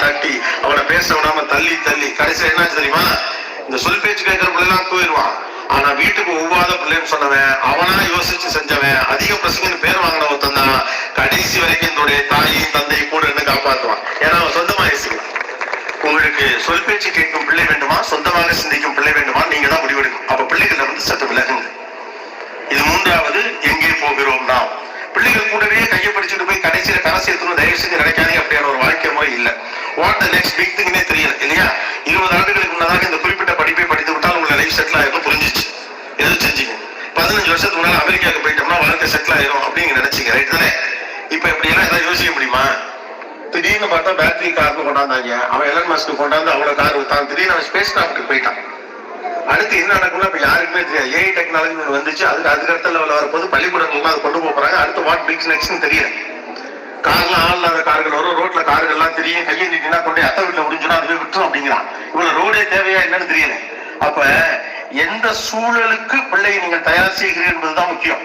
காட்டி அவனை பேச விடாம தள்ளி தள்ளி கடைசியில் என்ன தெரியுமா, இந்த சொல் பேச்சு கேட்கிற பிள்ளைலாம் போயிடுவான். ஆனா வீட்டுக்கு ஒவ்வாத பிள்ளைன்னு சொன்னவன், அவனா யோசிச்சு செஞ்சவன், அதிக பிரசங்கன்னு பேர் வாங்கின ஒருத்தன் தான் கடைசி வரைக்கும் என்னுடைய தாயையும் தந்தையை கூட இருந்து காப்பாற்றுவான். ஏன்னா அவன் சொந்தமா யோசிக்கலாம். உங்களுக்கு சொல் பேச்சு கேட்கும் பிள்ளை வேண்டுமா, சொந்தமாக சிந்திக்கும் பிள்ளை வேண்டுமா, நீங்க தான் முடிவெடுக்கும். அப்ப பிள்ளைகளை சற்று விலகுங்க. இது மூன்றாவது, எங்கே போகிறோம் நாம். பிள்ளைகள் கூடவே கையை படிச்சுட்டு போய் கடைசியில கரை சேர்த்துணும் தயவு செஞ்சு நினைக்காதீங்க. அப்படியான ஒரு வாழ்க்கை முறை இல்லை. வாட் த நெக்ஸ்ட் பிக் திங்னே தெரியல இல்லையா. 20 ஆண்டுகளுக்கு முன்னதாக இந்த குறிப்பிட்ட படிப்பை படித்து விட்டால் உங்களை லைஃப் செட்டில் ஆயிருக்கும் புரிஞ்சிச்சு. எது செஞ்சீங்க? 15 வருஷத்துக்கு முன்னால அமெரிக்காவுக்கு போயிட்டோம்னா வாழ்க்கை செட்டில் ஆயிரும் அப்படின்னு நினைச்சீங்க, ரைட் தானே? இப்ப இப்படி எல்லாம் ஏதாவது யோசிக்க முடியுமா? திடீர்னு பார்த்தா பேட்டரி கார்னு கொண்டாந்தாங்க. அவன் எலன் மஸ்க் கொண்டாந்து அவ்வளவு கார் விட்டான். திடீர்னு அவன் ஸ்பேஸ் கிராஃப்ட்டுக்கு போயிட்டான். அடுத்து என்ன நடக்கும்னா இப்ப யாருக்குமே தெரியாது. ஏஐ டெக்னாலஜி வந்துச்சு. அதுக்கு அடுத்த லெவல் வரப்போது பள்ளிக்கூடங்கள்லாம் அதை கொண்டு போறாங்க. அடுத்து வாட் பிக்ஸ் நெக்ஸ்ட்னு தெரியல. கார்லாம் ஆள் இல்லாத கார்கள் வரும், ரோட்ல கார்கள்லாம் தெரியும். கையை நீட்டினா கொண்டு அத்தை வீட்டுல முடிஞ்சுன்னா அதுவே விட்டுரும் அப்படிங்கிறான். இவ்வளவு ரோடே தேவையா என்னன்னு தெரியல. அப்ப எந்த சூழலுக்கு பிள்ளையை நீங்கள் தயார் செய்கிறீர்கள் என்பதுதான் முக்கியம்.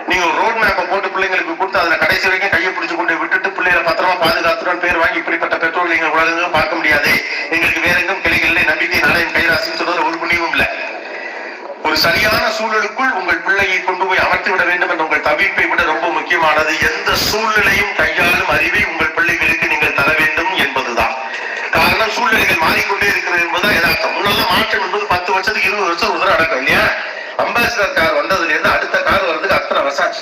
நீங்க ஒரு ரோட் மேப்பை போட்டு பிள்ளைங்களுக்கு கொடுத்து அதுல கடைசி வரைக்கும் கையை பிடிச்சு கொண்டு விட்டுட்டு பிள்ளைகளை பத்திரமா பாதுகாத்துடன் பேர் வாங்கி இப்படிப்பட்ட பெற்றோர்கள் எங்கள் உலகம் பார்க்க முடியாது. எங்களுக்கு வேற எங்கும் கிளைகளில் நம்பிக்கை நாளையும் கைராசின்னு சொல்றது ஒரு புண்ணியமும் இல்லை. ஒரு சரியான சூழலுக்குள் உங்கள் பிள்ளையை கொண்டு போய் அமர்த்தி விட வேண்டும் என்ற உங்கள் தவிர்ப்பை விட ரொம்ப முக்கியமானது எந்த சூழ்நிலையும் கையாளும் அறிவை உங்கள் பிள்ளைகளுக்கு நீங்கள் தர வேண்டும் என்பதுதான். காரணம் சூழ்நிலைகள் மாறிக்கொண்டே இருக்கிறது என்பதுதான் யதார்த்தம். முன்னெல்லாம் மாற்றம் என்பது 10 வருஷத்துக்கு 20 வருஷம் ஒரு தடவை நடக்கும் இல்லையா. அம்பாசிடர் கார் வந்ததுல இருந்து அடுத்த கார் வர்றதுக்கு அத்தனை வசாச்சு.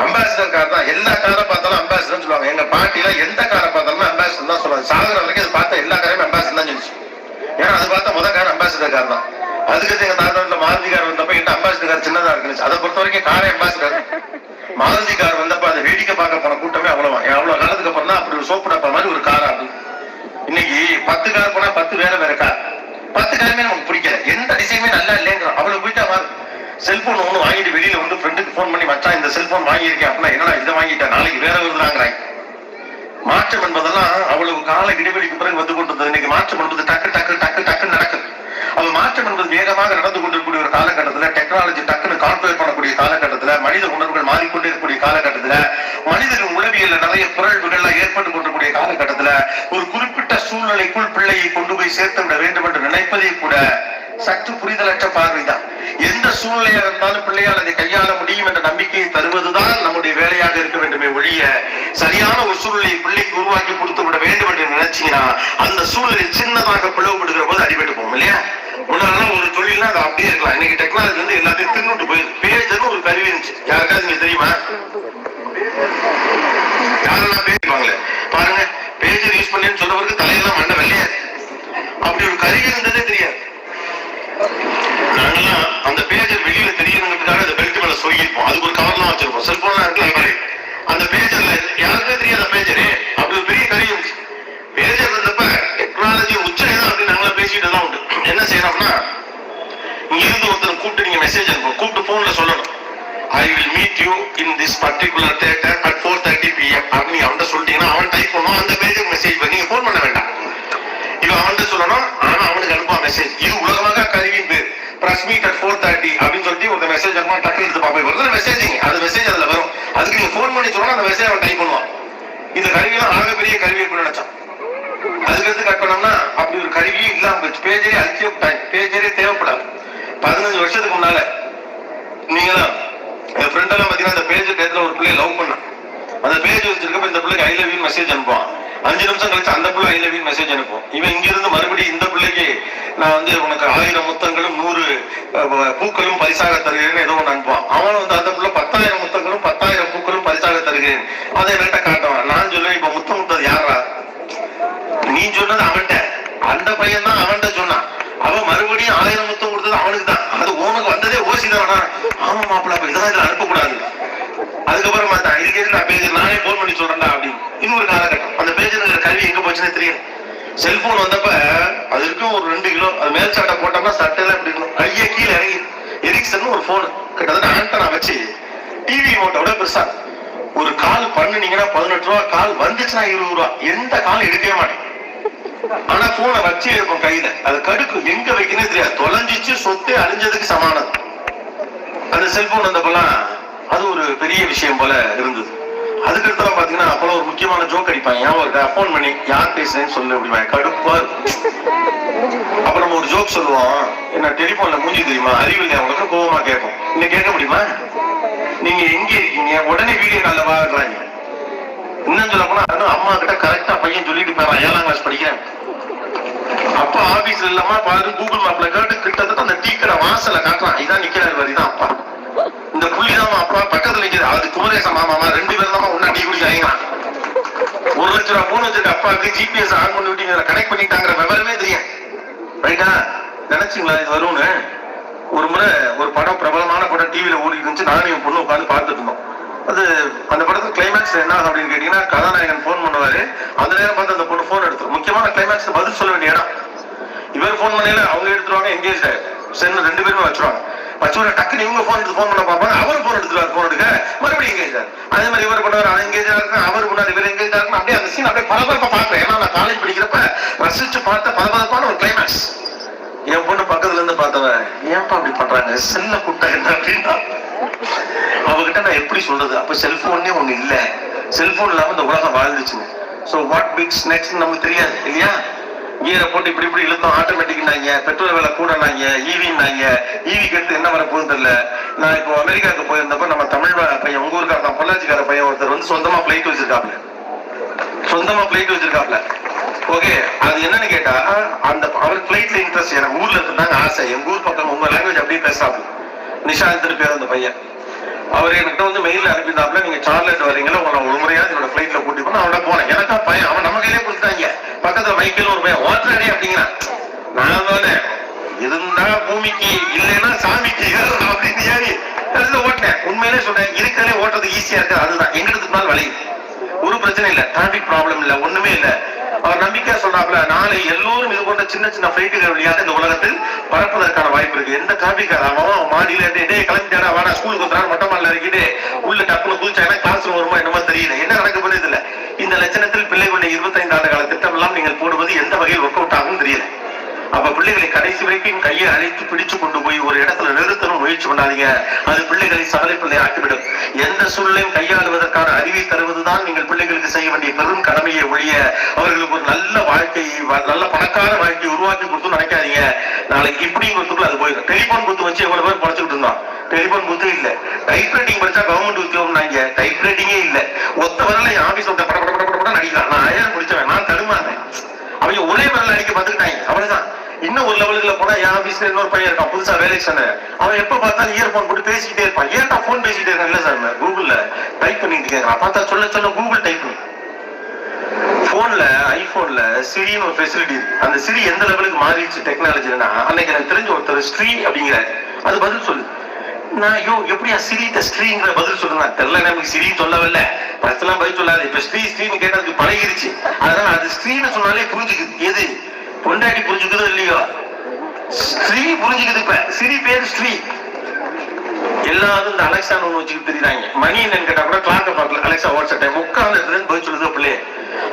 அம்பாசிடர் கார் தான் எல்லா காரை பார்த்தாலும் அம்பாசிடர் சொல்லுவாங்க. எங்க பாட்டில எந்த காரை பார்த்தாலும் அம்பாசிடர் தான் சொல்லுவாங்க. சாகர வரைக்கும் அது பார்த்தா எல்லா காரையும் அம்பாசிடர் தான் சொல்லிச்சு. ஏன்னா அது பார்த்தா முதல் கார் அம்பாசிடர் கார் தான். அதுக்கு எங்க தாத்தா மாருதி கார் வந்தப்ப எங்க அம்பாசிடர் கார் சின்னதா இருக்குச்சு. அதை பொறுத்த வரைக்கும் காரே அம்பாசிடர். மாருதி கார் வந்தப்ப அதை வேடிக்கை பார்க்க போன கூட்டமே அவ்வளவு காலத்துக்கு அப்புறம் தான் அப்படி ஒரு சோப்பு டப்பா மாதிரி ஒரு காரா அப்படி. இன்னைக்கு 10 கார் போனா 10 வேற கார். 10 காருமே நமக்கு பிடிக்கல. எந்த டிசைனுமே நல்லா இல்லைங்கிறோம். அவ்வளவு போயிட்டா மாதிரி செல்போன் ஒண்ணு வாங்கிட்டு வெளியில வந்து ஃப்ரெண்டுக்கு போன் பண்ணி மச்சான் இந்த செல்போன் வாங்கியிருக்கேன் அப்படின்னா என்னடா இதை வாங்கிட்டேன் நாளைக்கு வேற வருதுறாங்கிறாங்க. மாற்றம் என்பதெல்லாம் அவ்வளவு கால இடைவெளிக்கு பிறகு வந்து கொண்டிருந்தது. இன்னைக்கு மாற்றம் என்பது டக்கு டக்கு டக்கு டக்குன்னு நடக்குது. அது மாற்றம் என்பது வேகமாக நடந்து கொண்டிருக்கக்கூடிய ஒரு காலகட்டத்தில், டெக்னாலஜி டக்குன்னு கால்குலேட் பண்ணக்கூடிய காலகட்டத்தில், மனித உணர்வுகள் மாறிக்கொண்டே இருக்கக்கூடிய காலகட்டத்தில், மனிதர்கள் உளவியல்ல நிறைய பிறழ்வுகள்லாம் ஏற்பட்டு கொண்டிருக்கூடிய காலகட்டத்தில் ஒரு குறிப்பிட்ட சூழ்நிலைக்குள் பிள்ளையை கொண்டு போய் சேர்த்து விட வேண்டும் என்று நினைப்பதே கூட சற்று புரிதலற்ற பார்வைதான். எந்த சூழ்நிலையாக இருந்தாலும் பிள்ளையால் அதை கையாள முடியும் என்ற நம்பிக்கையை தருவதுதான் நம்முடைய வேலையாக இருக்க வேண்டுமே ஒழிய சரியான ஒரு சூழ்நிலையை பிள்ளைக்கு உருவாக்கி கொடுத்து விட வேண்டும் என்று நினைச்சீங்கன்னா அந்த சூழ்நிலை சின்னதாக பிளவுபடுகிற போது அடிபட்டு போகும் இல்லையா. முன்னாலாம் ஒரு தொழில்னா அது அப்படியே இருக்கலாம். இன்னைக்கு டெக்னாலஜி வந்து எல்லாத்தையும் தின்னுட்டு போயிருக்கு. பேஜர்னு ஒரு கருவி இருந்துச்சு. யாருக்காவது நீங்க தெரியுமா? யாரெல்லாம் பேசுவாங்களே பாருங்க. பேஜர் யூஸ் பண்ணேன்னு சொல்றவருக்கு தலையெல்லாம் மண்ண வெள்ளையா. அப்படி ஒரு கருவி இருந்ததே தெரியாது. நாங்கெல்லாம் அந்த பேஜர் வெளியில தெரியணுங்கிறதுக்காக அந்த பெல்ட் மேல சொருகிருப்போம். அதுக்கு ஒரு கவர்லாம் வச்சிருப்போம். செல்போன்லாம் இருக்குல்ல மாதிரி. அந்த பேஜர்ல யாருக்குமே தெரியாத பேஜரு அப்படி ஒரு பெரிய கருவி இருந்துச்சு. பேஜர் இருந்தப்ப டெக்னாலஜி உச்சம் அப்படின்னு நாங்களாம் பேசிட்டு தான் உண்டு. என்ன செய்யறோம்னா இங்க இருந்து ஒருத்தர் கூப்பிட்டு நீங்க மெசேஜ் அனுப்பணும். கூப்பிட்டு போன்ல சொல்லணும் I will meet you in this particular theater at 4:30 PM அப்படின்னு அவன்கிட்ட சொல்லிட்டீங்கன்னா அவன் டைப் பண்ணுவான். அந்த பேஜுக்கு மெசேஜ் பண்ணி நீங்க போன் பண்ண வேண்டாம். இது அவன்கிட்ட சொல்லணும். ஆனா அவனுக்கு அனுப்புவான் மெசேஜ். இது உலகமாக கருவியின் பேர். பிரஸ் மீட் at 4:30 அப்படின்னு சொல்லிட்டு ஒரு மெசேஜ் அனுப்பா டக்கு எடுத்து பார்ப்பேன். ஒரு மெசேஜிங் அது மெசேஜ் அதுல வரும். அதுக்கு நீங்க போன் பண்ணி சொல்லணும். அந்த மெசேஜ் அவன் டைப் பண்ணுவான். இந்த கருவியெல்லாம் ஆக பெரிய கருவி இருக்குன்னு நினைச்சான். அதுக்கு கட் பண்ணோம்னா அப்படி ஒரு கருவியே இல்லாம பேஜரே அழிச்சே பேஜரே தேவைப்படாது. 15 வருஷத்துக்கு முன்னால நீங்களாம் என் ஃப்ரெண்ட் எல்லாம் பாத்தீங்கன்னா அந்த பேஜ் டேட்ல ஒரு பிள்ளைய லவ் பண்ண அந்த பேஜ் வச்சிருக்கப்ப இந்த பிள்ளைக்கு ஐ லவ் யூ மெசேஜ் அனுப்புவான். 5 நிமிஷம் கழிச்சு அந்த பிள்ளை ஐ லவ் யூ மெசேஜ் அனுப்பும். இவன் இங்க இருந்து மறுபடியும் இந்த பிள்ளைக்கு நான் வந்து உனக்கு 1000 முத்தங்களும் 100 பூக்களும் பரிசாக தருகிறேன்னு ஏதோ ஒன்று அனுப்புவான். அவன் வந்து அந்த பிள்ளை 10,000 முத்தங்களும் 10,000 பூக்களும் பரிசாக தருகிறேன் அதை என்கிட்ட காட்டுவான். நான் சொல்லுவேன் இப்ப முத்தம் முத்தது யாரா? நீ சொன்னது அவன்கிட்ட. அந்த பையன் தான் அவன்கிட்ட சொன்னான். அவன் மறுபடியும் 1000 முத்தம் கொடுத்தது அவனுக்கு தான். அது உனக்கு வந்ததே ஓசிதானா? ஆமா மாப்பிள்ள அப்ப இதெல்லாம் இதுல அனுப்பக்கூடாது. அதுக்கப்புறம் பார்த்தா இதுக்கு நான் பேஜர் நானே போன் பண்ணி சொல்றேன்டா அப்படின்னு. இன்னொரு காலகட்டம் அந்த பேஜர் கருவி எங்க போச்சுன்னு தெரியும். செல்போன் வந்தப்ப அது இருக்கும் ஒரு 2 கிலோ. அது மேல் சட்டை போட்டோம்னா சட்டையெல்லாம் எப்படி இருக்கும். கையை கீழே இறங்கி எரிக்சன் ஒரு போன் கிட்டத்தட்ட ஆண்டனா வச்சு டிவி மோட்டோட பெருசா ஒரு கால் பண்ணுனீங்கன்னா 18 ரூபா, கால் வந்துச்சுன்னா 20 ரூபா. எந்த கால் எடுக்கவே மாட்டேன். ஆனா போனை வச்சே இருக்கும் கையில. அது கடுக்கு எங்க வைக்கணும் தெரியாது. தொலைஞ்சிச்சு சொத்தே அழிஞ்சதுக்கு சமானம். அந்த செல்போன் வந்தப்பெல்லாம் அது ஒரு பெரிய விஷயம் போல இருந்தது. அதுக்கடுத்தலாம் பாத்தீங்கன்னா அப்பெல்லாம் ஒரு முக்கியமான ஜோக் அடிப்பாங்க. ஏன் ஒரு போன் பண்ணி யார் பேசுறேன்னு சொல்லு அப்படிமா, கடுப்பா அப்ப நம்ம ஒரு ஜோக் சொல்லுவோம், என்ன டெலிபோன்ல மூஞ்சி தெரியுமா, அறிவில்லை அவங்களுக்கு கோபமா கேட்கும். நீங்க கேட்க முடியுமா? நீங்க எங்க இருக்கீங்க, உடனே வீடியோ கால்ல வாடுறாங்க. இன்னும் சொல்ல போனா அம்மா கிட்ட கரெக்டா பையன் சொல்லிட்டு போறான், 7ஆம் கிளாஸ் படிக்கிறேன். அப்பா ஆபீஸ்ல இல்லாம பாரு கூகுள் மேப்ல கேட்டு கிட்டத்தட்ட அந்த டீ கடை வாசல காட்டுறான், இதான் நிக்கிறாரு வரிதான் அப்பா. இந்த புள்ளிதான் அப்பா பக்கத்துல நிக்கிறது, அது குமரேசன் மாமா 2 பேரும் தான் ஒன்னா டீ குடிச்சு வாங்கிக்கலாம். 1 லட்சம் ரூபாய் போன் வச்சிருக்க அப்பாவுக்கு ஜிபிஎஸ் ஆன் பண்ணி விட்டு கனெக்ட் பண்ணிட்டாங்கிற விவரமே தெரியும். ரைட்டா? நினைச்சீங்களா இது வரும்னு? ஒரு முறை ஒரு படம், பிரபலமான படம் டிவியில ஓடிட்டு இருந்துச்சு. நானும் என் பொண்ணு உட்காந்து பார்த்துட்டு இருந்தோம். அது அந்த படத்துக்கு கிளைமேக்ஸ் என்ன அப்படின்னு கேட்டீங்கன்னா, கதாநாயகன் போன் பண்ணுவாரு, அந்த நேரம் பார்த்து அந்த பொண்ணு போன் எடுத்துரும். முக்கியமான கிளைமேக்ஸ் பதில் சொல்ல வேண்டிய இடம். இவர் போன் பண்ணல, அவங்க எடுத்துருவாங்க, என்கேஜ் சென்னு 2 பேருமே வச்சுருவாங்க. வச்சுருவாங்க, டக்குன்னு இவங்க போன் எடுத்து போன் பண்ண பார்ப்பாங்க, அவர் போன் எடுத்துருவாரு, போன் எடுக்க மறுபடியும் என்கேஜ். அதே மாதிரி இவர் பண்ணுவார், அவன் என்கேஜா இருக்கும், அவர் முன்னாடி இவர் என்கேஜா இருக்கும். அப்படியே அந்த சீன் அப்படியே பரபரப்பா பார்க்கிறேன். ஏன்னா நான் காலேஜ் படிக்கிறப்ப ரசிச்சு பார்த்த பரபரப்பான ஒரு கிளைமேக்ஸ். என் பொண்ணு பக்கத்துல இருந்து பார்த்தவன், ஏன்பா அப்படி பண்றாங்க, செல்ல கூட்டா என்ன அப்படின்னா, அவகிட்ட நான் எப்படி சொல்றது? அப்ப செல்போன்னே ஒண்ணு இல்ல, செல்போன் இல்லாம இந்த உலகம் வாழ்ந்துச்சுங்க. சோ வாட் பிக்ஸ் நெக்ஸ்ட் நமக்கு தெரியாது இல்லையா? கியரை போட்டு இப்படி இப்படி இழுத்தோம், ஆட்டோமேட்டிக்னாங்க, பெட்ரோல் விலை கூடனாங்க, ஈவின்னாங்க. ஈவிக்கு எடுத்து என்ன வர போகுது தெரியல. நான் இப்போ அமெரிக்காவுக்கு போயிருந்தப்ப நம்ம தமிழ் பையன், உங்க ஊருக்கார தான், பொள்ளாச்சிக்கார பையன் ஒருத்தர் வந்து சொந்தமா பிளைட் வச்சிருக்காப்ல. ஓகே, அது என்னன்னு கேட்டா, அந்த அவர் பிளைட்ல இன்ட்ரெஸ்ட், எனக்கு ஊர்ல இருந்தாங்க ஆசை, எங்க ஊர் பக்கம் உங்க லாங்குவேஜ் அப்படியே பேசாப்ல. நிஷாந்த் பேர் அந்த பையன். அவர் என்கிட்ட வந்து மெயில அனுப்பியிருந்தாப்புல, நீங்க சார்லெட் வரீங்களா, உங்களை ஒரு முறையாவது என்னோட பிளைட்ல கூட்டி போனா அவட போனேன். எனக்கா பையன், அவன் நம்ம கையிலே கொடுத்தாங்க. பக்கத்துல மைக்கேல் ஒரு பையன் ஓட்டுறானே அப்படிங்கிறான். நான் தானே இருந்தா பூமிக்கு இல்லைன்னா சாமிக்கு அப்படின்னு ஏறி ஓட்டினேன். உண்மையிலே சொல்றேன், இருக்கிறதே ஓட்டுறது ஈஸியா இருக்கு. அதுதான் எங்களுக்கு நாள் வழி, ஒரு பிரச்சனை இல்ல, டிராபிக் ப்ராப்ளம் இல்ல, ஒண்ணுமே இல்ல. அவர் நம்பிக்கையா சொல்றாப்புல, நாளை எல்லோரும் இது போன்ற சின்ன சின்ன பிளைட்டுகள் வழியாக இந்த உலகத்தில் பறப்பதற்கான வாய்ப்பு இருக்கு. எந்த டிராபிக் அவன் மாடியில கிளம்பிட்டாரா, வாடா ஸ்கூலுக்கு வந்துறாரு, மொட்டை மாடல இறக்கிட்டு உள்ள டப்புனு குதிச்சாங்கன்னா கிளாஸ் ரூம் வருமா என்னமோ தெரியல. என்ன நடக்க போனது இல்ல. இந்த லட்சணத்தில் பிள்ளைகளுடைய 25 ஆண்டு கால திட்டம் எல்லாம் நீங்கள் போடுவது எந்த வகையில் ஒர்க் அவுட் ஆகும் தெரியல. அப்ப பிள்ளைகளை கடைசி வரைக்கும் கையை அழைத்து பிடிச்சு கொண்டு போய் ஒரு இடத்துல நிறுத்தணும் முயற்சி பண்ணாதீங்க. அது பிள்ளைகளை சாலை பிள்ளை ஆக்கிவிடும். எந்த சூழலையும் கையாளுவதற்கான அறிவை தருவதுதான் நீங்கள் பிள்ளைகளுக்கு செய்ய வேண்டிய பெரும் கடமையை ஒழிய அவர்களுக்கு ஒரு நல்ல வாழ்க்கையை, நல்ல பணக்கார வாழ்க்கையை உருவாக்கி கொடுத்து நினைக்காதீங்க. நாளைக்கு இப்படி கொடுத்துக்குள்ள அது போயிடும். டெலிபோன் குத்து வச்சு எவ்வளவு பேர் படிச்சுட்டு இருந்தோம். டெலிபோன் குத்து இல்ல. டைப் ரைட்டிங் படிச்சா கவர்மெண்ட் உத்தியோகம்னாங்க, டைப் ரைட்டிங்கே இல்ல. ஒத்த வரல என் ஆபீஸ் பட பட பட பட நடிக்கலாம். நான் 1000 முடிச்சவன், நான் தடுமாறேன். அவங்க ஒரே வரல அடிக்க பார்த்துக்கிட்டாங்க, அவ்வளவுதான். இன்னும் ஒரு லெவலுக்குள்ள போனா என் ஆபீஸ்ல இன்னொரு பையன் இருக்கான், புதுசா வேலைக்கு சொன்ன. அவன் எப்ப பார்த்தாலும் இயர்போன் போட்டு பேசிக்கிட்டே இருப்பான். ஏன்டா போன் பேசிக்கிட்டே இருக்கான்? இல்ல சார் கூகுள்ல டைப் பண்ணிட்டு கேட்கறான். பார்த்தா சொல்ல சொல்ல கூகுள் டைப். போன்ல ஐபோன்ல சிரின்னு ஒரு ஃபெசிலிட்டி இருக்கு. அந்த சிரி எந்த லெவலுக்கு மாறிடுச்சு டெக்னாலஜினா, அன்னைக்கு எனக்கு தெரிஞ்ச ஒருத்தர் ஸ்ரீ அப்படிங்கிறாரு, அது பதில் சொல்லு. நான் ஐயோ எப்படியா சிரிட்ட ஸ்ரீங்கிற பதில் சொல்லுங்க தெரியல, நமக்கு சிரி சொல்லவில்லை, ஃபர்ஸ்ட் எல்லாம் பதில் சொல்லாது. இப்ப ஸ்ரீன்னு கேட்டதுக்கு பழகிருச்சு. அதனால அது ஸ்ரீன்னு சொன்னாலே புரிஞ்சுக்குது. எது பொண்டாட்டி புரிஞ்சுக்குதோ இல்லையோ, ஸ்ரீ புரிஞ்சுக்குது. இப்ப சிரி பேரு ஸ்ரீ. எல்லாரும் இந்த அலெக்சான்னு ஒண்ணு வச்சுக்கிட்டு தெரியுறாங்க. மணி என்னன்னு கேட்டா கூட கிளாக்க பார்க்கல, அலெக்சா வாட்ஸ்அப் டைம் உட்கார்ந்து பதில் சொல்லுது பிள்ளைய.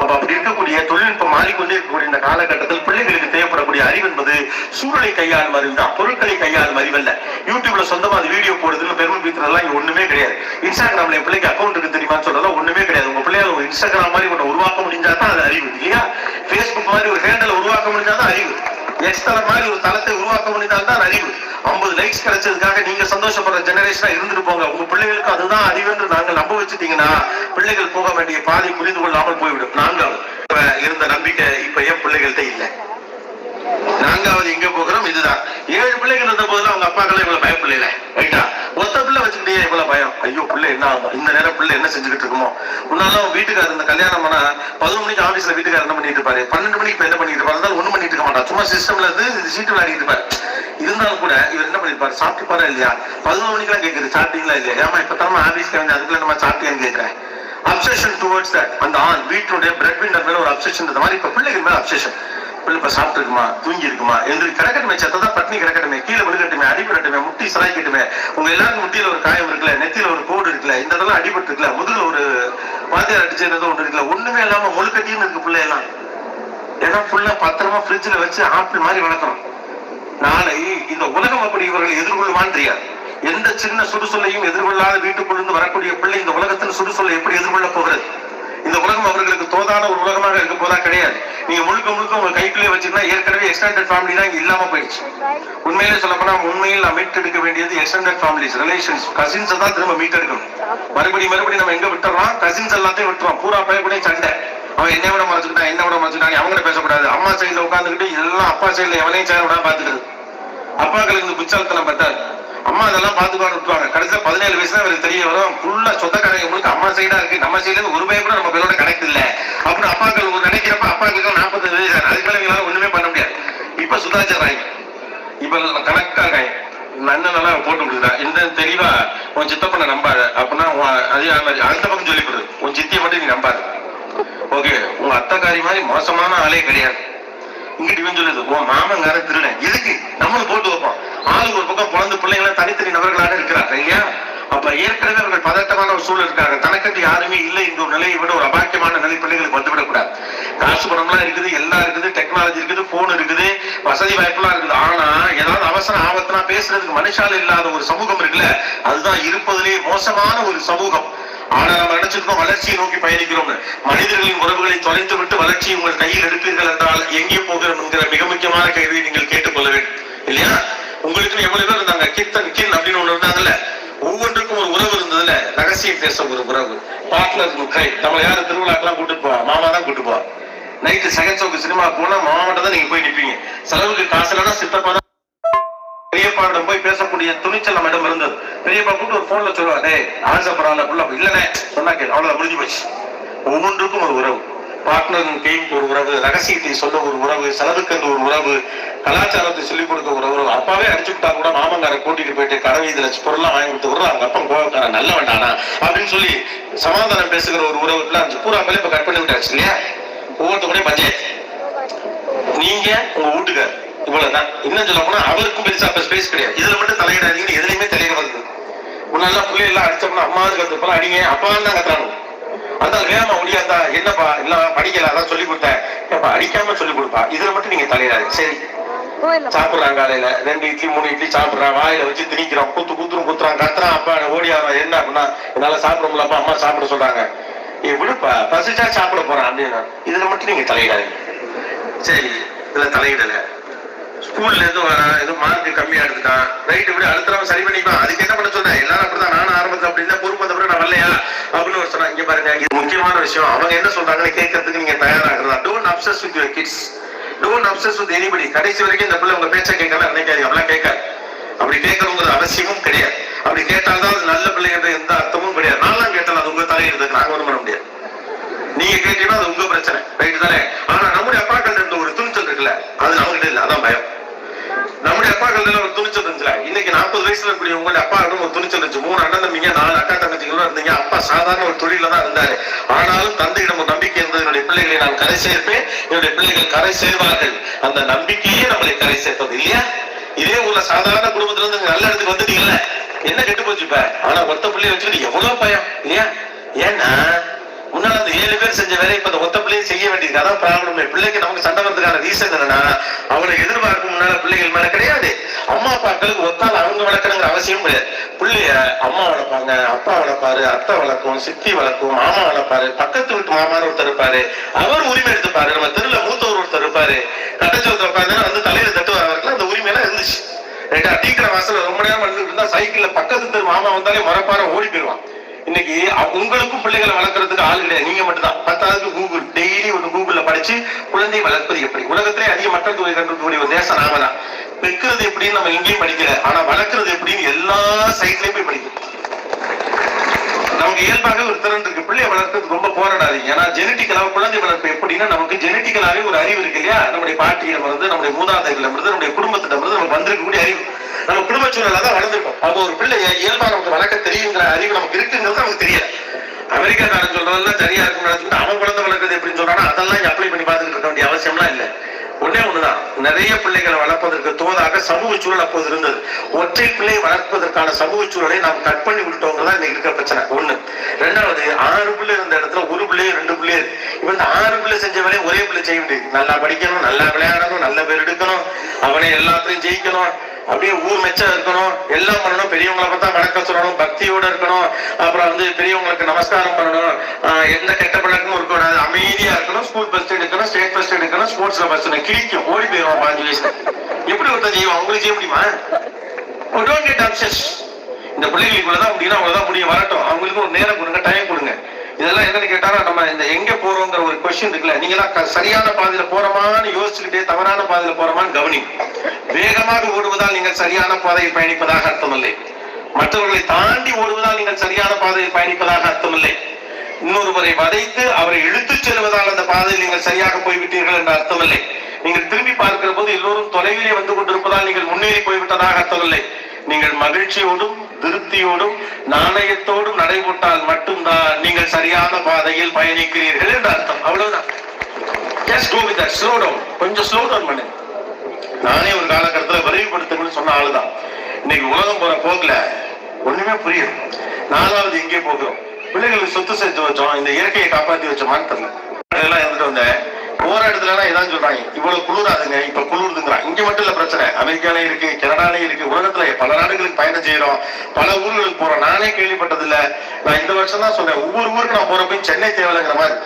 அப்ப அப்படி இருக்கக்கூடிய தொழில்நுட்பம் மாறிக்கொண்டே இருக்கக்கூடிய இந்த காலகட்டத்தில் பிள்ளைகளுக்கு தேவைப்படக்கூடிய அறிவு என்பது சூழலை கையாளும் அறிவு தான், பொருட்களை கையாளும் அறிவல்ல. யூடியூப்ல சொந்தமா அது வீடியோ போடுறதுன்னு பெருமை பீத்துறதெல்லாம் இங்க ஒண்ணுமே கிடையாது. இன்ஸ்டாகிராம்ல என் பிள்ளைக்கு அக்கௌண்ட் இருக்கு தெரியுமான்னு சொல்றதெல்லாம் ஒண்ணுமே கிடையாது. உங்க பிள்ளையால இன்ஸ்டாகிராம் மாதிரி ஒண்ணு உருவாக்க முடிஞ்சாதான் அது அறிவு இல்லையா? பேஸ்புக் மாதிரி ஒரு ஹேண்டல் உருவாக்க முடிஞ்சாதான் அறிவு. எக்ஸ்தலம் மாதிரி ஒரு தளத்தை உருவாக்க முடிந்தால்தான் அறிவு. 50 லைக்ஸ் கிடைச்சதுக்காக நீங்க சந்தோஷப்படுற ஜெனரேஷனா இருந்துட்டு போங்க. உங்க பிள்ளைகளுக்கு அதுதான் அறிவு என்று நாங்கள் நம்ப வச்சுட்டீங்கன்னா பிள்ளைகள் போக வேண்டிய பாதை புரிந்து கொள்ளாமல் போய்விடும். 4வது இருந்த நம்பிக்கை இப்ப ஏன் பிள்ளைகள்கிட்ட இல்ல? 4வது எங்க போகிறோம்? இதுதான். 7 பிள்ளைகள் இருந்த போதுதான் அவங்க அப்பாக்களை இவ்வளவு பயப்பில்லை. ரைட்டா? ஒத்த பிள்ளை வச்சுக்கிட்டே இவ்வளவு பயம். ஐயோ பிள்ளை என்ன ஆகும், இந்த நேரம் பிள்ளை என்ன செஞ்சுக்கிட்டு இருக்குமோ. முன்னாலும் வீட்டுக்காரர் இந்த கல்யாணம் பண்ணா 11 மணிக்கு ஆபீஸ்ல வீட்டுக்காரர் என்ன பண்ணிட்டு இருப்பாரு, 12 மணிக்கு என்ன பண்ணிட்டு இருப்பாரு, ஒண்ணும் பண்ணிட்டு இருக்க மாட்டார். சும்மா சிஸ்டம்ல இருந்து சீட்டு விளையாடிட்டு இருப்பாரு. இருந்தாலும் கூட இவர் என்ன பண்ணிருப்பாரு, சாப்பிட்டுப்பாரா இல்லையா? 11 மணிக்கு எல்லாம் கேட்குது சாப்பிட்டீங்களா இல்லையா? ஏமா இப்ப தரமா ஆபீஸ்க்கு வந்து அதுக்குள்ள நம்ம சாப்பிட்டேன்னு கேட்கிறேன். Obsession towards that. அந்த ஆண் வீட்டுடைய பிரெட் விண்டர் மேல ஒரு அப்செஷன், இந்த மாதிரி இப்ப பிள்ளைகள் மேல அப்செஷன். பிள்ளை இப்ப சாப்பிட்டு இருக்குமா, தூங்கி இருக்குமா, எங்களுக்கு கிடக்கட்டுமே, செத்ததான் பட்னி கிடக்கட்டுமே, கீழே விழுகட்டுமே, அடிபடட்டுமே, முட்டி சலாய்க்கட்டுமே. உங்க எல்லாருக்கும் முட்டியில ஒரு காயம் இருக்குல்ல, நெத்தியில ஒரு கோடு இருக்குல்ல, இந்த இதெல்லாம் அடிபட்டு இருக்குல்ல, முதுகுல ஒரு வாத்தியார் அடிச்சது ஒன்று இருக்குல்ல, ஒண்ணுமே இல்லாம முழுக்கட்டியும் இருக்கு பிள்ளை எல்லாம். ஏன்னா ஃபுல்லா பத்திரமா ஃப்ரிட்ஜ்ல வச்சு ஆப்பிள் மாதிரி வளர்க்கணும். நாளை இந்த உலகம் அப்படி இவர்கள் எதிர்கொள்வான்னு தெரியாது. எந்த சின்ன சுடுசொல்லையும் எதிர்கொள்ளாத வீட்டுக்குள்ளிருந்து வரக்கூடிய பிள்ளை இந்த உலகத்தில் சுடுசொல்லை எப்படி எதிர்கொள்ள போகிறது? இந்த உலகம் அவர்களுக்கு தோதான ஒரு உலகமாக இருக்க போதா? கிடையாது. நீங்க முழுக்க முழுக்க உங்க கைக்குள்ளே வச்சுன்னா ஏற்கனவே எக்ஸ்டெண்டட் ஃபேமிலி தான் இங்க இல்லாம போயிடுச்சு. உண்மையிலே சொல்ல போனா உண்மையில் நாம் மீட்டெடுக்க வேண்டியது எக்ஸ்டெண்டட் ஃபேமிலிஸ், ரிலேஷன்ஸ், கசின்ஸ் தான் திரும்ப மீட்டெடுக்கணும். மறுபடியும் நம்ம எங்க விட்டுறோம்? கசின்ஸ் எல்லாத்தையும் விட்டுறோம். பூரா பையன் சண்டை, அவன் என்ன விட மறைச்சுக்கிட்டான் அவங்கள பேசக்கூடாது. அம்மா சைடுல உட்காந்துக்கிட்டு எல்லாம் அப்பா சைடுல எவனையும் சேர விடாம பாத்துக்கிறது. அப்பாக்களுக்கு இந்த புச்சாலத்தனம் பத்தாது. அம்மா அதெல்லாம் பாத்துக்காடு விட்டுவாங்க. கடைசியா 17 வயசு தான் அவருக்கு தெரிய வரும், ஃபுல்லா சொந்தக்காரங்க முழுக்க அம்மா சைடா இருக்கு, நம்ம சைடுல இருந்து ஒரு பையன் கூட நம்ம பேரோட கனெக்ட் இல்ல அப்படின்னு அப்பாக்கள் ஒரு நினைக்கிறப்ப அப்பாக்களுக்கு 45 வயசு, அதுக்கு மேல எங்களால ஒண்ணுமே பண்ண முடியாது. இப்ப சுதாச்சாராங்க, இப்ப கணக்காக அண்ணனெல்லாம் போட்டு விடுதா இந்த தெளிவா உன் சித்தப்பனை நம்பாத அப்படின்னா அதே மாதிரி அந்த பக்கம் சொல்லி கொடுது, உன் சித்தியை மட்டும் நீ நம்பாது. ஓகே, உங்க அத்தைக்காரி மாதிரி மோசமான ஆளே கிடையாது. இங்கிட்டு இவன் சொல்லுது உன் மாமங்கார திருடன், எதுக்கு நம்மளும் போட்டு வைப்போம். ஆளுக்கு ஒரு பக்கம் பிறந்து பிள்ளைங்களை தனித்தனி நபர்களாக இருக்கிறாங்க இல்லையா? அப்ப ஏற்கனவே அவர்கள் பதட்டமான ஒரு சூழல் இருக்காங்க. தனக்கட்டு யாருமே இல்லை என்ற ஒரு நிலையை விட ஒரு அபாக்கியமான நிலை பிள்ளைகளுக்கு வந்துவிடக் கூடாது. காசு பணம்லாம் இருக்குது, எல்லாம் இருக்குது, டெக்னாலஜி இருக்குது, போன் இருக்குது, வசதி வாய்ப்புலாம் இருக்குது. ஆனா ஏதாவது அவசரம் ஆபத்துனா பேசுறதுக்கு மனுஷால இல்லாத ஒரு சமூகம் இருக்குல்ல, அதுதான் இருப்பதிலேயே மோசமான ஒரு சமூகம். ஆனா நம்ம நினைச்சிருக்கோம் வளர்ச்சியை நோக்கி பயணிக்கிறோம். மனிதர்களின் உறவுகளை தொலைத்து விட்டு வளர்ச்சியை உங்கள் கையில் எடுப்பீர்கள் என்றால் எங்கே போகிறோம் என்கிற மிக முக்கியமான கேள்வியை நீங்கள் கேட்டுக்கொள்ள வேண்டும் இல்லையா? உங்களுக்கு எவ்வளவு பேர் இருந்தாங்க, கித்தன் கின் அப்படின்னு ஒண்ணு இருந்தாங்கல்ல, ஒவ்வொன்றுக்கும் ஒரு உறவு இருந்ததுல, ரகசியம் பேச ஒரு உறவு, பார்ட்னர் கை. நம்ம யாரும் திருவிழாக்கெல்லாம் கூட்டு போவா, மாமா தான் கூட்டு போவா. நைட்டு செகண்ட் ஷோக்கு சினிமா போனா மாமா மட்டும் தான் நீங்க போய் நிற்பீங்க. செலவுக்கு காசு இல்லைன்னா சித்தப்பா தான். பெரியப்பாவிடம் போய் பேசக்கூடிய துணிச்சல் நம்ம இடம் இருந்தது. பெரியப்பா கூட்டு ஒரு போன்ல சொல்லுவாரு, ஆசைப்படாத புள்ள இல்லனே சொன்னா கேள், அவ்வளவு முடிஞ்சு போச்சு. ஒவ்வொன்றுக்கும் ஒரு உறவு, பார்ட்னரின் கைக்கு ஒரு உறவு, ரகசியத்தை சொல்ல ஒரு உறவு, செலவுக்கு ஒரு உறவு, கலாச்சாரத்தை சொல்லிக் கொடுக்க ஒரு உறவு. அப்பாவே அடிச்சு விட்டா கூட மாமங்கார கூட்டிட்டு போயிட்டு கடை இதுல பொருள்லாம் வாங்கி கொடுத்து விடுறோம், அவங்க அப்பா கோவக்கார நல்ல வேண்டானா அப்படின்னு சொல்லி சமாதானம் பேசுகிற ஒரு உறவு அஞ்சு பூரா மேலே இப்ப கட் பண்ணி விட்டாச்சு இல்லையா? ஒவ்வொருத்தருடைய பஞ்சாயத்து. நீங்க உங்க வீட்டுக்கார் இவ்வளவுதான். இன்னும் சொல்ல போனா அவருக்கும் பெருசா அப்ப ஸ்பேஸ் கிடையாது. இதுல மட்டும் தலையிடாதீங்கன்னு எதுலையுமே தலையிட வருது. முன்னாள் பிள்ளை எல்லாம் அடிச்சோம்னா அம்மாவுக்கு கத்துப்பெல்லாம் அடிங்க, அப்பான்னு தான் கத்துறாங்க. அந்த வேகமா முடியாதா, என்னப்பா இல்ல படிக்கல அதான் சொல்லி கொடுத்தேன், ஏப்பா அடிக்காம சொல்லி கொடுப்பா, இதுல மட்டும் நீங்க தலையிடாது. சரி சாப்பிடுறாங்க, காலையில 2 இட்லி 3 இட்லி சாப்பிடுறான், வாயில வச்சு திணிக்கிறோம், குத்துறான், கத்துறான், அப்பா ஓடி ஆறான். என்ன அப்படின்னா என்னால சாப்பிட முடியலப்பா, அம்மா சாப்பிட சொல்றாங்க, விடுப்பா பசிச்சா சாப்பிட போறான் அப்படின்னு. இதுல மட்டும் நீங்க தலையிடாதீங்க. சரி இதுல தலையிடல, ஸ்கூல்ல இருந்து வரான், ஏதோ மார்க் கம்மியா எடுத்துட்டான், ரைட்டு விட அடுத்த சரி பண்ணிப்பான். அதுக்கு என்ன பண்ண சொல்றேன், எல்லாரும் அப்படிதான், நானும் ஆரம்பத்தில் அப்படின்னா பொறுப்பு வந்த பிறகு நான் வரலையா அப்படின்னு ஒரு சொன்னா. இங்க பாருங்க, இது முக்கியமான விஷயம். அவங்க என்ன சொல்றாங்கன்னு கேட்கறதுக்கு நீங்க தயாராகிறதா. Don't obsess with your kids, don't obsess with anybody. கடைசி வரைக்கும் இந்த பிள்ளை உங்க பேச்சை கேட்கலாம் நினைக்காதீங்க, அப்படிலாம் கேட்காது. அப்படி கேட்கணுங்கிறது அவசியமும் கிடையாது. அப்படி கேட்டால்தான் அது நல்ல பிள்ளைங்கிற எந்த அர்த்தமும் கிடையாது. நான்லாம் கேட்டாலும் அது உங்க தலையிடுறதுக்கு நாங்க ஒன்றும் பண்ண முடியாது. நீங்க கேட்டீங்கன்னா அது உங்க பிரச்சனை, ரைட்டு தானே? ஆனா நம்முடைய அப்பாக்கள் இருந்த ஒரு துணிச்சல் இருக்குல்ல, அது நம்மகிட்ட இல்லை, அதான் பயம். நம்முடைய அப்பாக்கள் ஒரு துணிச்சல் இருந்துச்சுல. இன்னைக்கு 40 வயசுல இருக்கக்கூடிய உங்களுடைய அப்பா ஒரு துணிச்சல் இருந்துச்சு. 3 அண்ணன் தம்பிங்க, 4 அக்கா தங்கச்சிகளும் இருந்தீங்க. அப்பா சாதாரண ஒரு தொழில தான் இருந்தாரு. ஆனாலும் தந்தையிடம் ஒரு நம்பிக்கை இருந்தது, என்னுடைய பிள்ளைகளை நான் கரை சேர்ப்பேன், என்னுடைய பிள்ளைகள் கரை சேர்வார்கள். அந்த நம்பிக்கையே நம்மளை கரை சேர்த்தது இல்லையா? இதே ஊர்ல சாதாரண குடும்பத்துல இருந்து நல்ல இடத்துக்கு வந்துட்டீங்கல்ல, என்ன கெட்டு போச்சுப்ப. ஆனா ஒத்த பிள்ளைய வச்சுக்கிட்டு எவ்வளவு பயம் இல்லையா? ஏன்னா முன்னால அந்த 7 பேர் செஞ்ச வேலை இப்ப அந்த ஒத்த பிள்ளையும் செய்ய வேண்டியது. அதான் ப்ராப்ளம். பிள்ளைக்கு நமக்கு சண்டை வரதுக்கான ரீசன் என்னன்னா, அவனை எதிர்பார்க்கும் முன்னால பிள்ளைகள் மேல கிடையாது. அம்மா அப்பாக்களுக்கு ஒத்தால் அவங்க வளர்க்கணுங்கிற அவசியம் கிடையாது. பிள்ளைய அம்மா வளர்ப்பாங்க, அப்பா வளர்ப்பாரு, அத்தை வளர்க்கும், சித்தி வளர்க்கும், மாமா வளர்ப்பாரு, பக்கத்து வீட்டு மாமான்னு ஒருத்தர் இருப்பாரு, அவர் உரிமை எடுத்துப்பாரு. நம்ம தெருல மூத்தவர் ஒருத்தர் இருப்பாரு, கட்டச்சோரத்தை உட்காந்து வந்து தலையில தட்டு வரவர்கள் அந்த உரிமை எல்லாம் இருந்துச்சு. டீக்கடை வாசல ரொம்ப நேரம் வந்துட்டு இருந்தா சைக்கிள்ல பக்கத்து தெரு மாமா வந்தாலே மரப்பார ஓடி போயிடுவான். இன்னைக்கு உங்களுக்கும் பிள்ளைகளை வளர்க்கறதுக்கு ஆள் கிடையாது, நீங்க மட்டும் தான். 10வது கூகுள், டெய்லி ஒரு கூகுள்ல படிச்சு குழந்தை வளர்ப்பது எப்படி. உலகத்திலே அதிக மக்கள் தொகை கண்டுக்கூடிய ஒரு தேசம் நாம தான். பெக்கிறது எப்படின்னு நம்ம எங்கேயும் படிக்கல, ஆனா வளர்க்கறது எப்படின்னு எல்லா சைட்லயும் போய் படிக்கும். நமக்கு இயல்பாக ஒரு திறன் இருக்கு, பிள்ளையை வளர்க்கறது ரொம்ப போராடாதீங்க. ஏன்னா ஜெனட்டிக்கலாக குழந்தை வளர்ப்பு எப்படின்னா, நமக்கு ஜெனட்டிக்கலாவே ஒரு அறிவு இருக்கு இல்லையா? நம்முடைய பாட்டியிடம் இருந்து, நம்முடைய மூதாதைகளிடம் இருந்து, நம்முடைய குடும்பத்திடம் இருந்து நமக்கு வந்திருக்கக்கூடிய அறிவு, நம்ம குடும்ப சூழல தான் வளர்ந்துருக்கோம். அப்போ ஒரு பிள்ளை இயல்பா நமக்கு வளர்க்க தெரியுங்கிற அறிவு நமக்கு இருக்குங்கிறது நமக்கு தெரியல. அமெரிக்காக்காரன் சொல்றதெல்லாம் சரியா இருக்குன்னு அவன் குழந்தை வளர்க்கறது எப்படின்னு சொல்றானா, அதெல்லாம் அப்ளை பண்ணி பார்த்துட்டு இருக்க வேண்டிய அவசியம்லாம் இல்லை. ஒன்னே ஒண்ணுதான், நிறைய பிள்ளைகளை வளர்ப்பதற்கு தோதாக சமூக சூழல் அப்போது இருந்தது. ஒற்றை பிள்ளை வளர்ப்பதற்கான சமூக சூழலை நாம் கட் பண்ணி விட்டோங்கிறதா இன்னைக்கு இருக்கிற பிரச்சனை. 1. 2வது, 6 பிள்ளை இருந்த இடத்துல 1 பிள்ளையோ 2 பிள்ளையோ இவன் 6 பிள்ளை செஞ்ச வேலையை ஒரே பிள்ளை செய்ய முடியாது. நல்லா படிக்கணும், நல்லா விளையாடணும், நல்ல பேர் எடுக்கணும், அவனே எல்லாத்தையும் ஜெயிக்கணும், அப்படியே ஊர் மெச்சம் இருக்கணும், எல்லாம் பண்ணணும், பெரியவங்களை பார்த்தா வணக்கம் சொல்லணும், பக்தியோட இருக்கணும், அப்புறம் பெரியவங்களுக்கு நமஸ்காரம் பண்ணணும், எந்த கெட்ட பழக்கமும் இருக்கக்கூடாது, அமைதியா இருக்கணும், ஸ்கூல் ஃபர்ஸ்ட் எடுக்கணும், ஸ்டேட் ஃபர்ஸ்ட் எடுக்கணும், ஸ்போர்ட்ஸ்ல ஃபர்ஸ்ட் கிழிக்கும், ஓடி போயிடுவான் 5 வயசுல. எப்படி ஒருத்தர் செய்வோம்? அவங்களுக்கு செய்ய முடியுமா? Don't get obsess. இந்த பிள்ளைகளுக்குள்ளதான் முடியும், அவ்வளவுதான் முடியும், வரட்டும், அவங்களுக்கு ஒரு நேரம் கொடுங்க, டைம் கொடுங்க. இதெல்லாம் என்னன்னு கேட்டாலும் நம்ம இந்த எங்க போறோங்கிற ஒரு கொஸ்டின் இருக்குல்ல, நீங்களாம் சரியான பாதையில போறோமான்னு யோசிச்சுக்கிட்டே தவறான பாதையில போறோமான்னு கவனி. வேகமாக ஓடுவதால் நீங்கள் சரியான பாதையில் பயணிப்பதாக அர்த்தமில்லை. மற்றவர்களை தாண்டி ஓடுவதால் நீங்கள் சரியான பாதையில் பயணிப்பதாக அர்த்தமில்லை. இன்னொருவரை வதைத்து அவரை இழுத்துச் செல்வதால் அந்த பாதையில் நீங்கள் சரியாக போய்விட்டீர்கள் என்ற அர்த்தமில்லை. நீங்கள் திரும்பி பார்க்கிற போது எல்லோரும் தொலைவிலே வந்து கொண்டிருப்பதால் நீங்கள் முன்னேறி போய்விட்டதாக அர்த்தமில்லை. நீங்கள் மகிழ்ச்சியோடும் திருப்தியோடும் நாணயத்தோடும் நடைபோட்டால் மட்டும்தான் நீங்கள் சரியான பாதையில் பயணிக்கிறீர்கள் என்று அர்த்தம். அவ்வளவுதான். Just go with that. Slow down. கொஞ்சம் ஸ்லோ டவுன் பண்ணு. நானே ஒரு காலகட்டத்தில் விரைவுபடுத்தணும்னு சொன்ன ஆளுதான். இன்னைக்கு உலகம் போற போக்குல ஒண்ணுமே புரியும். 4வது எங்கே போகிறோம்? பிள்ளைகளுக்கு சொத்து சேர்த்து வச்சோம், இந்த இயற்கையை காப்பாற்றி வச்சோமான்னு தெரியல. எல்லாம் இருந்துட்டு வந்தேன். போற இடத்துல இதான் சொல்றாங்க, இவ்வளவு குளிராதுங்க, இப்ப குளிர்துங்கிறான். இங்க மட்டும் இல்ல பிரச்சனை, அமெரிக்காலே இருக்கு, கனடாலே இருக்கு, உலகத்துல பல நாடுகளுக்கு பயணம் செய்யறோம், பல ஊர்களுக்கு போறோம். நானே கேள்விப்பட்டது இல்ல. நான் இந்த வருஷம் தான் சொல்றேன், ஒவ்வொரு ஊருக்கு நான் போறப்ப சென்னை தேவைங்கிற மாதிரி.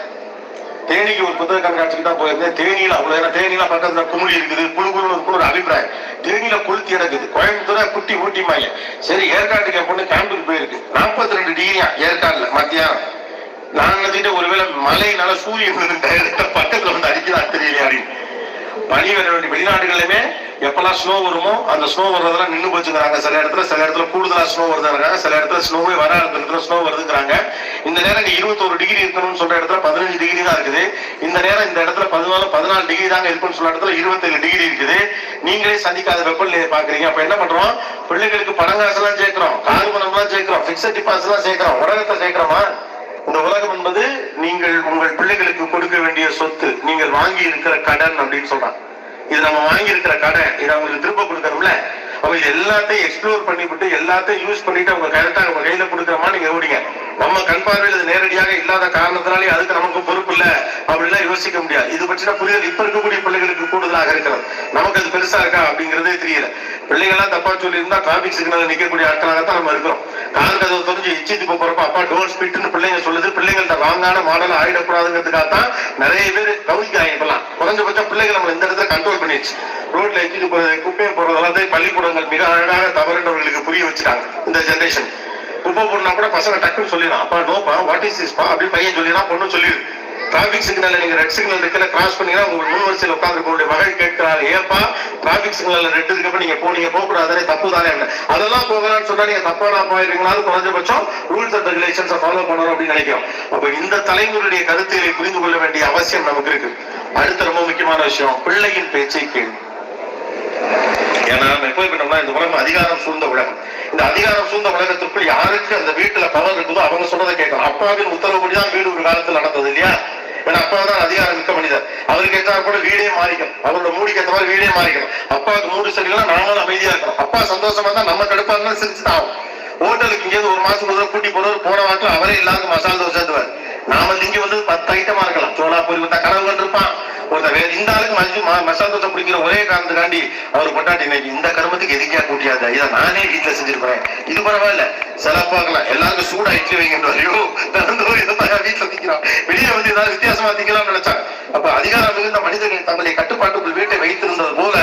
தேனிக்கு ஒரு புத்தக கண்காட்சிக்கு தான் போயிருந்தேன். தேனியில அவ்வளவு, தேனியில பக்கத்துல குமிழி இருக்குது, குழுகுன்னு ஒரு அபிப்பிராயம். தேனியில கொளுத்தி எடுக்குது. கோயம்புத்தூர குட்டி ஊட்டிமாங்க. சரி, ஏற்காட்டுக்கு என் பொண்ணு கேம்புக்கு போயிருக்கு. 42 டிகிரியா ஏற்காடுல மத்தியானம். நான் நினைச்சுட்டு ஒருவேளை மழையினால சூரியன் பக்கத்துல வந்து அடிக்கலாம் தெரியலையா அப்படின்னு. பனி வர வேண்டிய வெளிநாடுகளுமே எப்பெல்லாம் ஸ்னோ வருமோ அந்த ஸ்னோ வர்றதெல்லாம் நின்று போச்சுங்கிறாங்க. சில இடத்துல கூடுதலா ஸ்னோ வருதுங்கிறாங்க, சில இடத்துல ஸ்னோவே வராத இடத்துல ஸ்னோ வருதுங்கிறாங்க. இந்த நேரம் 21 டிகிரி இருக்கணும்னு சொல்ற இடத்துல 15 டிகிரி தான் இருக்குது. இந்த நேரம் இந்த இடத்துல 14 டிகிரி தாங்க இருக்குன்னு சொல்ற இடத்துல 27 டிகிரி இருக்குது. நீங்களே சந்திக்காத வெப்பநிலையை பாக்குறீங்க. அப்ப என்ன பண்றோம்? பிள்ளைகளுக்கு பணங்காசெல்லாம் சேர்க்கிறோம், கார் பணம் எல்லாம் சேர்க்கிறோம், பிக்சட் டிபாசிட் எல்லாம் சேர்க்கிறோம். உலகத்தை சேர்க்கிறோமா? இந்த உலகம் என்பது நீங்கள் உங்கள் பிள்ளைகளுக்கு கொடுக்க வேண்டிய சொத்து, நீங்கள் வாங்கி இருக்கிற கடன் அப்படின்னு சொல்றாங்க. இது நம்ம வாங்கி இருக்கிற கடன், இதை அவங்களுக்கு திரும்ப கொடுக்கணும்ல. அவங்க இது எல்லாத்தையும் எக்ஸ்ப்ளோர் பண்ணிவிட்டு எல்லாத்தையும் யூஸ் பண்ணிட்டு அவங்க கரெக்டா அவங்க கையில கொடுக்குறமா நீங்க ஓடிங்க. நம்ம கண் பார்வையில் இது நேரடியாக இல்லாத காரணத்தினாலே அதுக்கு நமக்கு பொறுப்பு இல்ல அப்படிலாம் யோசிக்க முடியாது. இது பற்றின புரிதல் இப்ப இருக்கக்கூடிய பிள்ளைகளுக்கு கூடுதலாக இருக்கிறது. நமக்கு அது பெருசா இருக்கா அப்படிங்கிறதே தெரியல. பிள்ளைகள்லாம் தப்பா சொல்லி இருந்தா டிராபிக் சிக்னல் நிக்கக்கூடிய ஆட்களாகத்தான் நம்ம இருக்கிறோம். கால் கதவை தெரிஞ்சு இச்சித்து போறப்ப அப்பா டோன்ட் ஸ்பீட்னு பிள்ளைங்க சொல்லுது. பிள்ளைங்கள்ட்ட ராங்கான மாடல் ஆயிடக்கூடாதுங்கிறதுக்காகத்தான் நிறைய பேர் கவுனிக்கிறாங்க. இப்பெல்லாம் குறைஞ்சபட்சம் பிள்ளைகள் நம்ம இந்த இடத்துல கண்ட்ரோல் பண்ணிடுச்சு. ரோட்ல எச்சிட்டு போறது, குப்பையை போறது எல்லாத்தையும் பள்ளிக்கூடங்கள் மிக அழகாக தவறுன்றவர்களுக்கு புரிய வச்சுட்டாங்க. இந்த ஜெனரேஷன் குப்பை போடனா கூட பசங்க டக்குன்னு சொல்லிடலாம், அப்பா நோப்பா வாட் இஸ் திஸ் பா அப்படின்னு பையன் சொல்லிடலாம், பொண்ணு சொல்லிடு. டிராபிக் சிக்னல் நீங்க ரெட் சிக்னல் இருக்கல கிராஸ் பண்ணீங்கன்னா உங்க முன் வரிசையில் உட்கார்ந்து மகள் கேட்கிறாரு, ஏப்பா டிராபிக் சிக்னல் ரெட் இருக்கப்ப நீங்க போக கூடாது, தப்பு தானே. அதெல்லாம் போகலான்னு சொன்னா நீங்க தப்பான போயிருக்கீங்களாலும் குறைஞ்சபட்சம் ரூல்ஸ் அண்ட் ரெகுலேஷன்ஸை ஃபாலோ பண்ணணும் அப்படின்னு நினைக்கிறோம். அப்ப இந்த தலைமுறையுடைய கருத்துக்களை புரிந்து கொள்ள வேண்டிய அவசியம் நமக்கு இருக்கு. அடுத்த ரொம்ப முக்கியமான விஷயம், பிள்ளையின் பேச்சை கேள்வி. ஏன்னா நம்ம எப்போ பண்ணோம்னா இந்த உலகம் அதிகாரம் சூழ்ந்த உலகம். இந்த அதிகாரம் சூழ்ந்த உலகத்திற்குள் யாருக்கு அந்த வீட்டுல பவர் இருக்குதோ அவங்க சொல்றதை கேட்கணும். அப்பாவின் உத்தரவுப்படிதான் வீடு ஒரு காலத்தில் நடந்தது இல்லையா? ஏன்னா அப்பா தான் அதிகாரம் மிக்க மனிதர். அவருக்கு ஏற்ற கூட வீடே மாறிக்கணும், அவரோட மூடிக்கு ஏற்ற மாதிரி வீடே மாறிக்கணும். அப்பாவுக்கு மூடு சரியில்லை, நாமளும் அமைதியா இருக்கணும். அப்பா சந்தோஷமா தான் நம்ம கடுப்பா இருந்தா சிரிச்சுதான் ஆகும். ஹோட்டலுக்கு இங்கேருந்து ஒரு மாசம் முதல்ல கூட்டி போறவர் போன வாரத்தில் அவரே இல்லாத மசாலா தோசை சேர்த்துவார். நாம இங்க வந்து 10 ஐட்டமா இருக்கலாம், சோளா பொரி வந்தா கனவு கண்டிருப்பான் ஒருத்தர். வேற இந்த ஆளுக்கு மசாலா தோசை பிடிக்கிற ஒரே காரணத்துக்காண்டி அவர் பொட்டாட்டி இந்த கருமத்துக்கு எதுக்கியா கூட்டியாது, இதை நானே வீட்டுல செஞ்சிருப்பேன், இது பரவாயில்ல சிறப்பாக்கலாம், எல்லாருக்கும் சூடா இட்லி வைக்கின்ற வீட்டுல திக்கிறோம், வெளியே வந்து ஏதாவது வித்தியாசமா திக்கலாம்னு நினைச்சாங்க. அப்ப அதிகாரம் மிகுந்த மனிதர்கள் தங்களை கட்டுப்பாட்டுக்குள் வீட்டை வைத்திருந்தது போல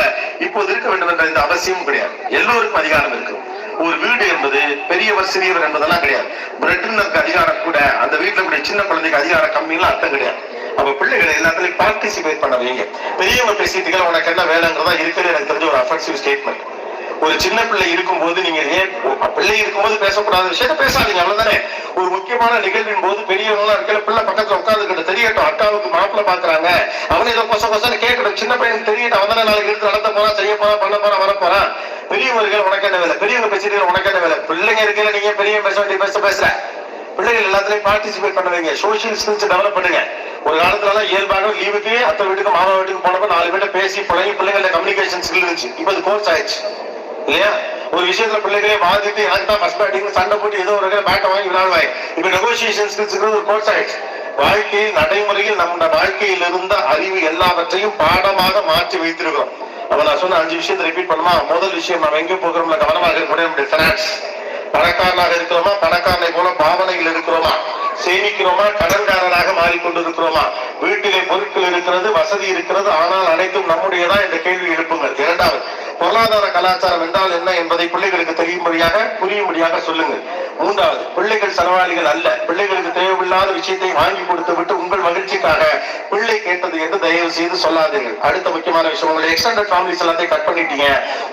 இப்போது இருக்க வேண்டும் என்ற இந்த அவசியமும் கிடையாது. எல்லோருக்கும் அதிகாரம் இருக்கு. ஒரு வீடு என்பது பெரியவர் சிறியவர் என்பதெல்லாம் கிடையாது. பிரெட்னருக்கு அதிகாரம் கூட அந்த வீட்டுல கூட சின்ன குழந்தைக்கு அதிகாரம் கம்மியெல்லாம் அர்த்தம் கிடையாது. அப்ப பிள்ளைகளை எல்லாத்துலயும் பார்ட்டிசிபேட் பண்ண வைங்க. பெரியவங்க பேசிட்டு உனக்கு என்ன வேலைங்கிறதா இருக்கிறது எனக்கு தெரிஞ்ச ஒரு அஃபெக்டிவ் ஸ்டேட்மெண்ட். ஒரு சின்ன பிள்ளை இருக்கும்போது நீங்க ஏன் பிள்ளை இருக்கும்போது பேசக்கூடாத விஷயத்த பேசாதீங்க, அவ்வளவுதானே. ஒரு முக்கியமான நிகழ்வின் போது பெரியவங்க இருக்கிற பிள்ளை பக்கத்துல உட்காந்துக்கிட்டு தெரியட்டும், அக்காவுக்கு மாப்பிள்ள பாக்குறாங்க, அவன் ஏதோ கொச கொசன்னு கேட்கணும். சின்ன பையனுக்கு தெரியட்டும், அவன் தானே நாளைக்கு எடுத்து நடத்த போறான், செய்ய போறான், பண்ண போறான், வர போறான். பெரியவர்கள் உனக்கு என்ன வேலை, பெரியவங்க பேசிட்டு உனக்கு என்ன வேலை. பிள்ளைங்க இருக்கல, நீங்க பெரியவங்க பேச வேண்டிய பேசுற. பிள்ளைகள் எல்லாத்துலயும் பார்ட்டிசிபேட் பண்ண வைங்க. சோசியல் ஸ்கில்ஸ் டெவலப் பண்ணுங்க. ஒரு காலத்துல இயல்பாக லீவுக்கு அத்தை வீட்டுக்கு மாமா வீட்டுக்கு போனப்ப 4 பேர்ட்ட பேசி பழகி பிள்ளைங்கள கம்யூனிகேஷன் ஸ்கில் இருந்துச்சு. இப்ப அது கோர்ஸ் ஆயிடுச்சு இல்லையா? ஒரு விஷயத்துல பிள்ளைகளே வாதிட்டு எனக்கு தான் ஃபர்ஸ்ட் பேட்டிங் சண்டை போட்டு ஏதோ ஒரு பேட்டை வாங்கி விளையாடுவாங்க. இப்ப நெகோசியேஷன் ஸ்கில்ஸ் ஒரு கோர்ஸ் ஆயிடுச்சு. வாழ்க்கையில் நடைமுறையில் நம்ம வாழ்க்கையில் இருந்த அறிவு எல்லாவற்றையும் பாடமாக மாற்றி வைத்திருக்கிறோம். அப்ப நான் சொன்ன 5 விஷயத்தை ரிப்பீட் பண்ணுமா? முதல் விஷயம், நம்ம எங்க போகிறோம்ல கவனமாக இருக்கக்கூடிய ஃபைனான்ஸ். பணக்காரனாக இருக்கிறோமா? பணக்காரனை போல பாவனைகள் இருக்கிறோமா? சேமிக்கிறோமா? கடன்காரனாக மாறிக்கொண்டிருக்கிறோமா? வீட்டிலே பொருட்கள் இருக்கிறது, வசதி இருக்கிறது, ஆனால் அனைத்தும் நம்முடையதா என்ற கேள்வி எழுப்புங்கள். இரண்டாவது, பொருளாதார கலாச்சாரம் என்றால் என்ன என்பதை பிள்ளைகளுக்கு தெரியும்படியாக புரியும்படியாக சொல்லுங்கள். மூன்றாவது, பிள்ளைகள் செலவாளிகள் அல்ல. பிள்ளைகளுக்கு தேவையில்லாத விஷயத்தை வாங்கி கொடுத்து விட்டு உங்கள் மகிழ்ச்சிக்காக பிள்ளை கேட்டது என்று தயவு செய்து சொல்லாதீர்கள். அடுத்த முக்கியமான விஷயம், உங்களை எக்ஸ்டெண்டட் ஃபேமிலிஸ் எல்லாத்தையும் கட் பண்ணிட்டீங்க,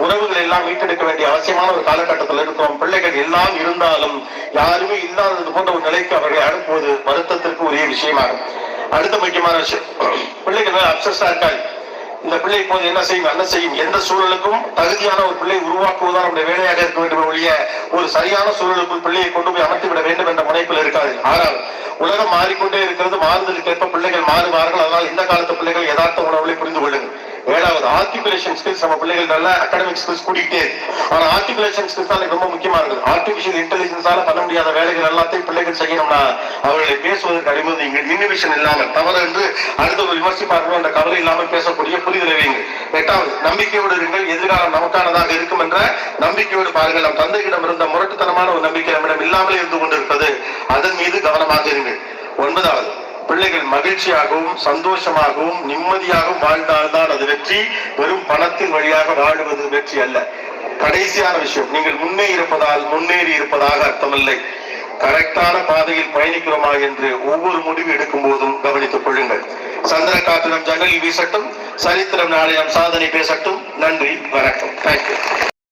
உறவுகள் எல்லாம் மீட்டெடுக்க வேண்டிய அவசியமான ஒரு காலகட்டத்தில் இருக்கிறோம். பிள்ளைகள் எல்லாம் இருந்தாலும் யாருமே இல்லாதது போன்ற ஒரு நிலைக்கு அவர்களை அனுப்புவது வருத்தத்திற்கு உரிய விஷயமாகும். அடுத்த முக்கியமான விஷயம், பிள்ளைகள் அப்சஸ்டா இருக்காது. இந்த பிள்ளை இப்போது என்ன செய்யும் எந்த சூழலுக்கும் தகுதியான ஒரு பிள்ளை உருவாக்குவதுதான் நம்முடைய வேலையாக இருக்க வேண்டும் ஒழிய ஒரு சரியான சூழலுக்குள் பிள்ளையை கொண்டு போய் அமர்த்திவிட வேண்டும் என்ற முனைப்பில் இருக்காது. ஆனால் உலகம் மாறிக்கொண்டே இருக்கிறது, மாறுதலுக்கேற்ப பிள்ளைகள் மாறுவார்கள். அதனால் இந்த காலத்து பிள்ளைகள் யதார்த்த உணவுகளை புரிந்து கொள்ளுங்கள். ஏழாவது, ஆர்டிகுலேஷன் ஸ்கில்ஸ். நம்ம பிள்ளைகள் நல்ல அகாடமிக் ஸ்கில்ஸ் கூட்டிகிட்டே இருக்கு, ஆனா ஆர்டிகுலேஷன் ஸ்கில்ஸ் தான் ரொம்ப முக்கியமா இருக்குது. ஆர்டிபிஷியல் இன்டெலிஜென்ஸால பண்ண முடியாத வேலைகள் எல்லாத்தையும் பிள்ளைகள் செய்யணும்னா அவர்களை பேசுவதற்கு அனுமதியுங்கள். இன்னோவேஷன் இல்லாமல், தவறு என்று அடுத்த விமர்சிப்பார்கள் என்ற கவலை இல்லாமல் பேசக்கூடிய புரிதலை வையுங்கள். எட்டாவது, நம்பிக்கையோடு இருங்கள். எதிர்காலம் நமக்கானதாக இருக்கும் என்ற நம்பிக்கையோடு பாருங்கள். நம் தந்தையிடம் இருந்த முரட்டுத்தனமான ஒரு நம்பிக்கை நம்மிடம் இல்லாமலே இருந்து கொண்டிருப்பது, அதன் மீது கவனமாக இருங்கள். ஒன்பதாவது, பிள்ளைகள் மகிழ்ச்சியாகவும் சந்தோஷமாகவும் நிம்மதியாகவும் வாழ்ந்தால்தான் அது வெற்றி. வெறும் பணத்தின் வழியாக வாழுவது வெற்றி அல்ல. கடைசியான விஷயம், நீங்கள் முன்னேறி இருப்பதாக அர்த்தமில்லை. கரெக்டான பாதையில் பயணிக்கிறோமா என்று ஒவ்வொரு முடிவு எடுக்கும் போதும் கவனித்துக் கொள்ளுங்கள். சந்திர காற்று நம் ஜன்னலில் வீசட்டும், சரித்திரம் நாளை நம் சாதனை பேசட்டும். நன்றி, வணக்கம். தேங்க்யூ.